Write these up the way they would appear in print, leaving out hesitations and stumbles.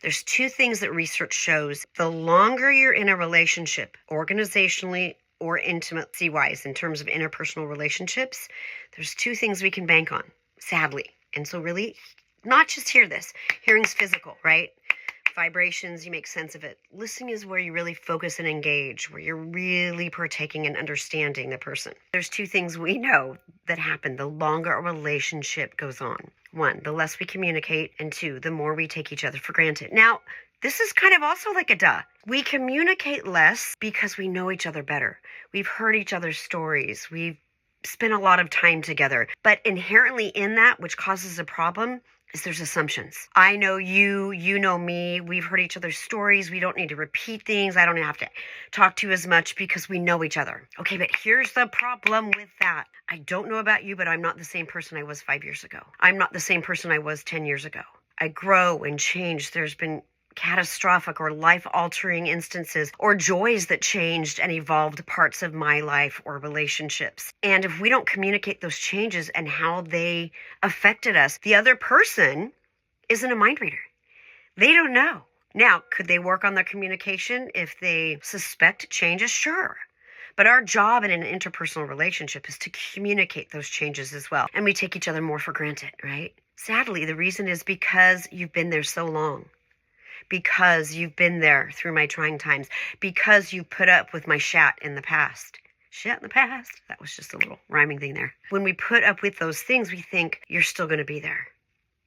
There's two things that research shows. The longer you're in a relationship, organizationally or intimacy-wise, in terms of interpersonal relationships, there's two things we can bank on, sadly. And so really, not just hear this. Hearing's physical, right? Vibrations, you make sense of it. Listening is where you really focus and engage, where you're really partaking and understanding the person. There's two things we know that happen the longer a relationship goes on. One, the less we communicate, and two, the more we take each other for granted. Now, this is kind of also like a duh. We communicate less because we know each other better. We've heard each other's stories. We've spent a lot of time together. But inherently in that, which causes a problem, is there's assumptions. I know you, you know me, we've heard each other's stories, we don't need to repeat things, I don't have to talk to you as much because we know each other. Okay, but here's the problem with that. I don't know about you, but I'm not the same person I was 5 years ago. I'm not the same person I was 10 years ago. I grow and change. There's been catastrophic or life-altering instances or joys that changed and evolved parts of my life or relationships. And if we don't communicate those changes and how they affected us, the other person isn't a mind reader. They don't know. Now, could they work on their communication if they suspect changes? Sure. But our job in an interpersonal relationship is to communicate those changes as well. And we take each other more for granted, right? Sadly, the reason is because you've been there so long. Because you've been there through my trying times, because you put up with my shat in the past. Shat in the past? That was just a little rhyming thing there. When we put up with those things, we think you're still going to be there.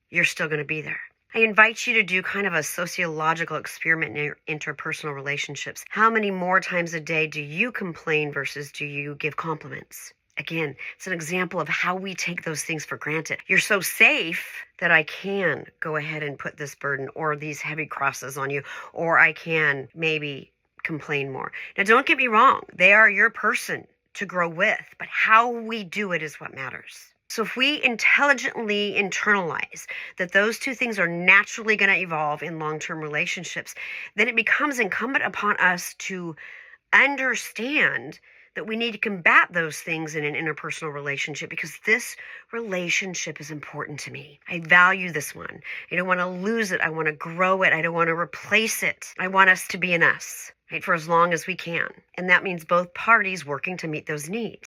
You're still going to be there. I invite you to do kind of a sociological experiment in your interpersonal relationships. How many more times a day do you complain versus do you give compliments? Again, it's an example of how we take those things for granted. You're so safe that I can go ahead and put this burden or these heavy crosses on you, or I can maybe complain more. Now, don't get me wrong. They are your person to grow with, but how we do it is what matters. So if we intelligently internalize that those two things are naturally going to evolve in long-term relationships, then it becomes incumbent upon us to understand that we need to combat those things in an interpersonal relationship because this relationship is important to me. I value this one. I don't want to lose it. I want to grow it. I don't want to replace it. I want us to be an us, right, for as long as we can. And that means both parties working to meet those needs.